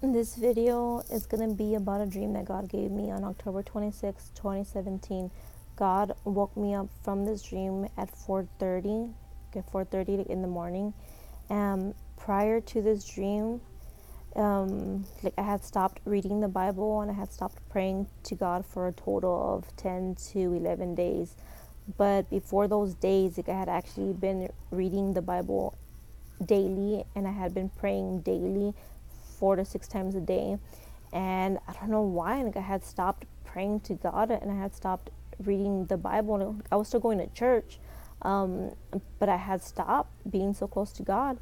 This video is going to be about a dream that God gave me on October 26, 2017. God woke me up from this dream at 4:30, okay, 4:30 in the morning. Prior to this dream, I had stopped reading the Bible and I had stopped praying to God for a total of 10 to 11 days. But before those days, I had actually been reading the Bible daily and I had been praying daily 4 to 6 times a day. And I don't know why, I had stopped praying to God and I had stopped reading the Bible. I was still going to church, but I had stopped being so close to God.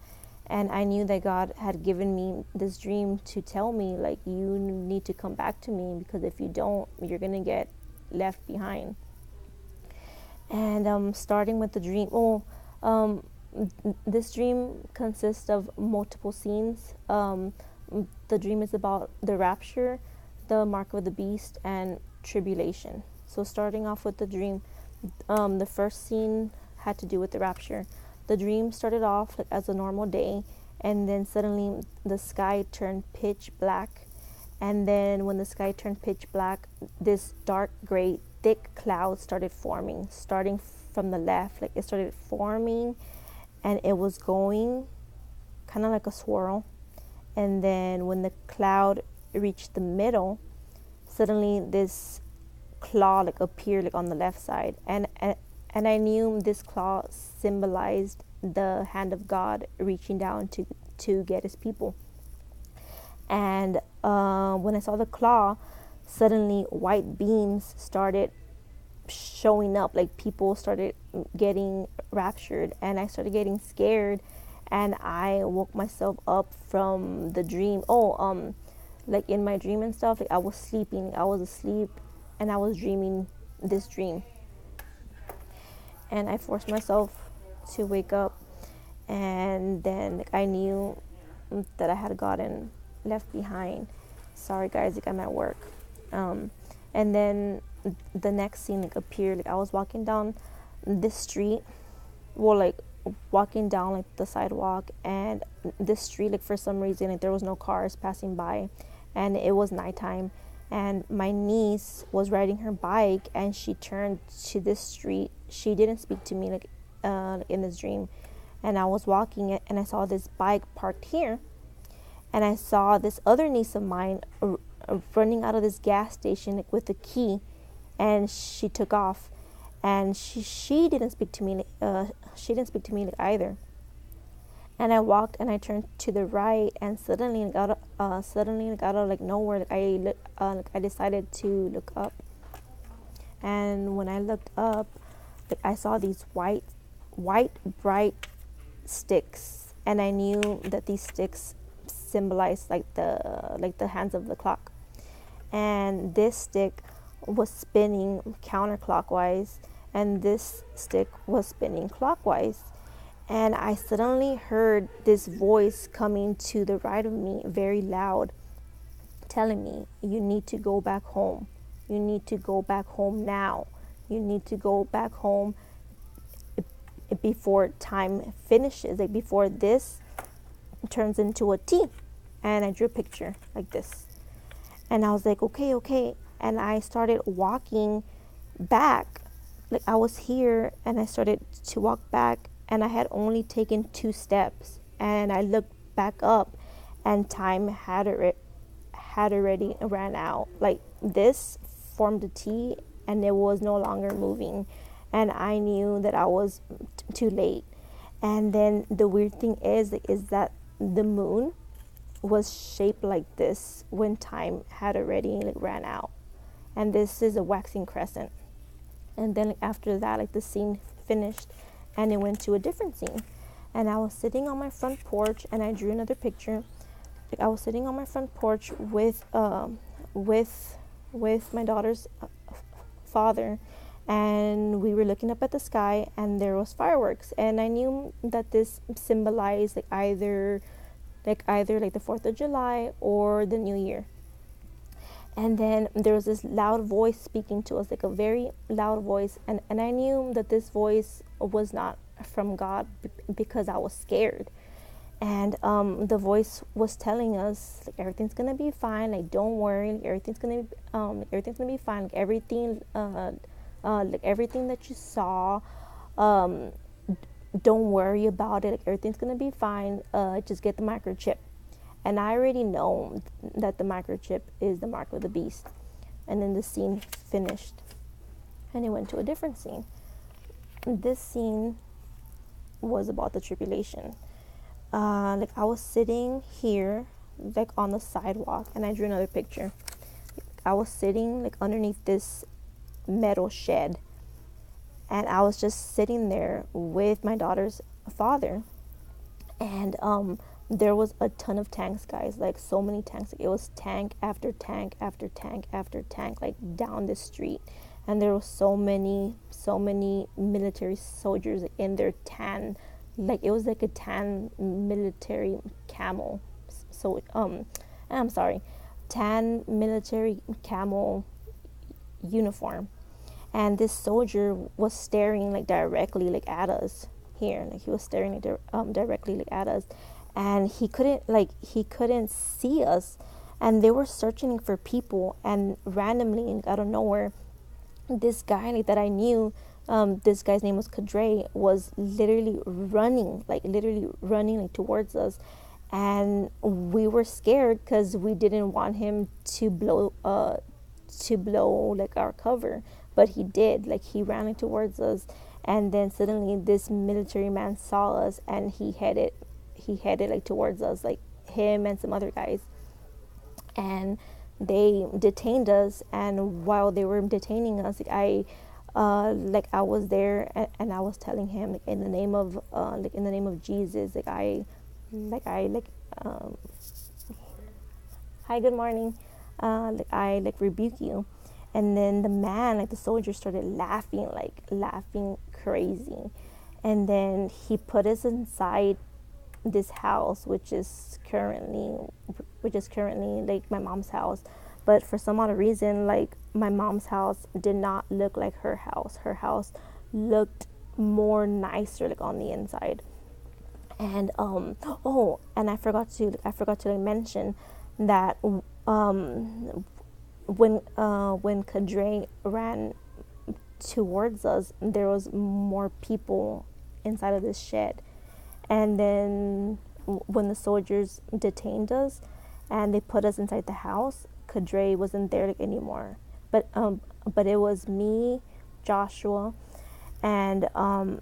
And I knew that God had given me this dream to tell me, you need to come back to me, because if you don't, you're going to get left behind. And starting with the dream, this dream consists of multiple scenes. The dream is about the rapture, the mark of the beast, and tribulation. So starting off with the dream, the first scene had to do with the rapture. The dream started off as a normal day, and then suddenly the sky turned pitch black. And then when the sky turned pitch black, this dark gray thick cloud started forming, starting from the left. It started forming and it was going kind of like a swirl. And then when the cloud reached the middle, suddenly this claw appeared on the left side, and I knew this claw symbolized the hand of God reaching down to get his people. And when I saw the claw, suddenly white beams started showing up, people started getting raptured, and I started getting scared. And I woke myself up from the dream. In my dream and stuff, I was sleeping. I was asleep and I was dreaming this dream. And I forced myself to wake up. And then I knew that I had gotten left behind. Sorry guys, I'm at work. And then the next scene appeared. I was walking down this street. Walking down the sidewalk, and this street, for some reason, there was no cars passing by, and it was nighttime. And my niece was riding her bike, and she turned to this street. She didn't speak to me in this dream. And I was walking it, and I saw this bike parked here, and I saw this other niece of mine running out of this gas station with a key, and she took off. And she didn't speak to me. She didn't speak to me either. And I walked and I turned to the right, and suddenly out of nowhere, I decided to look up. And when I looked up, I saw these white bright sticks, and I knew that these sticks symbolized the hands of the clock. And this stick was spinning counterclockwise, and this stick was spinning clockwise. And I suddenly heard this voice coming to the right of me, very loud, telling me, you need to go back home. You need to go back home now. You need to go back home before time finishes, before this turns into a T. And I drew a picture like this. And I was okay. And I started walking back. I was here, and I started to walk back, and I had only taken 2 steps. And I looked back up, and time had already ran out. This formed a T, and it was no longer moving. And I knew that I was too late. And then the weird thing is that the moon was shaped like this when time had already ran out. And this is a waxing crescent. And then after that, the scene finished, and it went to a different scene. And I was sitting on my front porch, and I drew another picture. I was sitting on my front porch with my daughter's father, and we were looking up at the sky, and there was fireworks. And I knew that this symbolized either the 4th of July or the New Year. And then there was this loud voice speaking to us, a very loud voice. And I knew that this voice was not from God, because I was scared. And the voice was telling us like everything's gonna be fine, like don't worry, like, everything's gonna be fine, like everything that you saw, um don't worry about it, like everything's gonna be fine, just get the microchip. And I already know that the microchip is the mark of the beast. And then the scene finished and it went to a different scene. This scene was about the tribulation. Like I was sitting here like on the sidewalk, and I drew another picture. I was sitting like underneath this metal shed, and I was just sitting there with my daughter's father. And there was a ton of tanks, guys, like so many tanks. Like, it was tank after tank after tank after tank, like down the street. And there was so many military soldiers in their tan, like it was like a tan military camel. So I'm sorry, tan military camel uniform. And this soldier was staring like directly like at us here, like he was staring like, directly like at us, and he couldn't see us. And they were searching for people, and randomly like, out of nowhere, this guy like that I knew, this guy's name was Kadre, was literally running like towards us. And we were scared because we didn't want him to blow like our cover, but he did. Like he ran like, towards us, and then suddenly this military man saw us, and he headed like towards us, like him and some other guys. And they detained us. And while they were detaining us, I was there, and I was telling him like in the name of Jesus, hi, good morning, I rebuke you. And then the man, like the soldier, started laughing crazy. And then he put us inside this house, which is currently like my mom's house. But for some odd reason, like my mom's house did not look like her house. Her house looked more nicer like on the inside. And and I forgot to like, mention that when Kadre ran towards us, there was more people inside of this shed. And then when the soldiers detained us and they put us inside the house, Kadre wasn't there like, anymore. But it was me, Joshua, and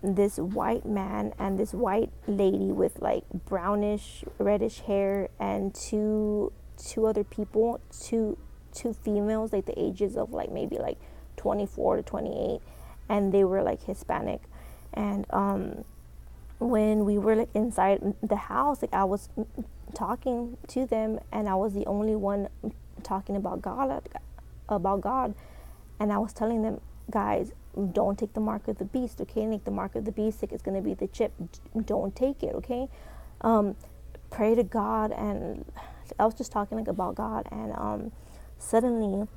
this white man and this white lady with like brownish reddish hair, and two other people, two females, like the ages of like maybe like 24 to 28, and they were like Hispanic. And when we were like inside the house, like I was talking to them, and I was the only one talking about God. And I was telling them, guys, don't take the mark of the beast, okay? Like the mark of the beast, like it's gonna be the chip. Don't take it, okay? Pray to God. And I was just talking like about God, and suddenly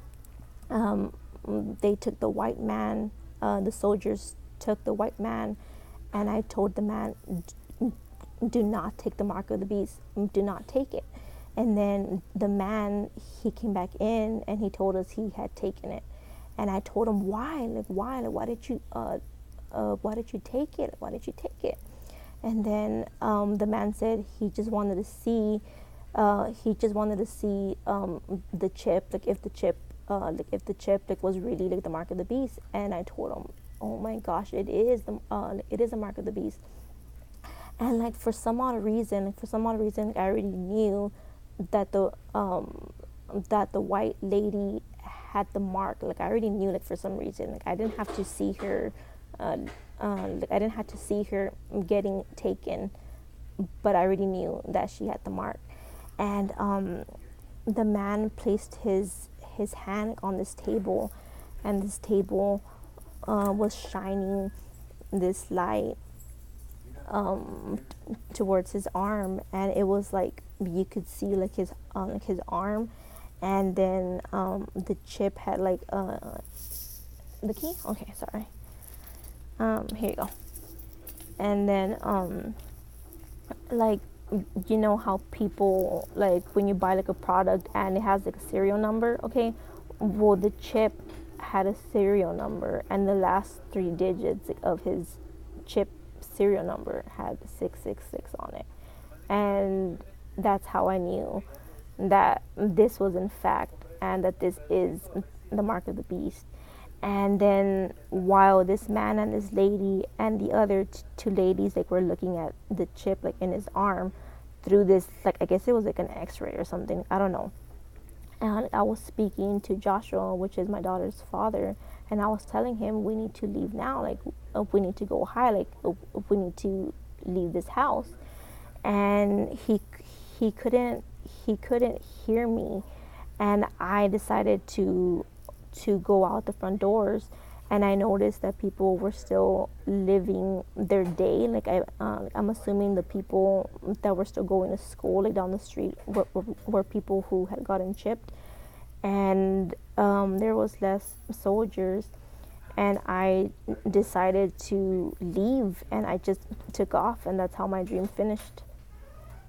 they took the white man. The soldiers took the white man, and I told the man, do not take the mark of the beast. Do not take it. And then the man, he came back in, and he told us he had taken it. And I told him, why? Like, why did you take it? Why did you take it? And then the man said he just wanted to see the chip, like if the chip like was really like the mark of the beast. And I told him, oh my gosh, it is the mark of the beast. And like for some odd reason, like, I already knew that the white lady had the mark. Like I already knew, like for some reason, like I didn't have to see her, getting taken, but I already knew that she had the mark. And the man placed his hand on this table, and this table was shining this light towards his arm, and it was like you could see like his arm. And then the chip had like the key. Okay, sorry. Here you go. And then like you know how people, like when you buy like a product and it has like a serial number, okay? Well, the chip had a serial number, and the last 3 digits of his chip serial number had 666 on it. And that's how I knew that this was in fact, and that this is the mark of the beast. And then while this man and this lady and the other two ladies like were looking at the chip like in his arm through this, like I guess it was like an x-ray or something, I don't know. And I was speaking to Joshua, which is my daughter's father, and I was telling him we need to leave now, like we need to go high, like we need to leave this house. And he couldn't hear me, and I decided to go out the front doors, and I noticed that people were still living their day. Like I'm assuming the people that were still going to school, like down the street, were people who had gotten chipped, and there was less soldiers. And I decided to leave, and I just took off, and that's how my dream finished.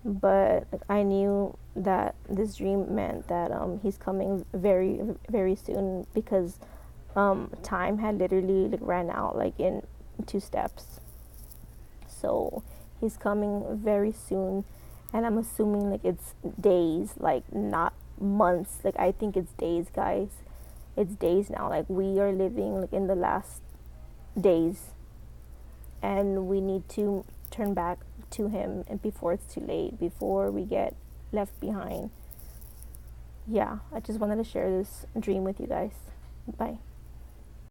But I knew that this dream meant that he's coming very, very soon, because time had literally like ran out like in 2 steps. So he's coming very soon, and I'm assuming like it's days, like not months. Like I think it's days, guys. It's days now. Like we are living like in the last days, and we need to turn back to him, and before it's too late, before we get left behind. Yeah, I just wanted to share this dream with you guys. Bye.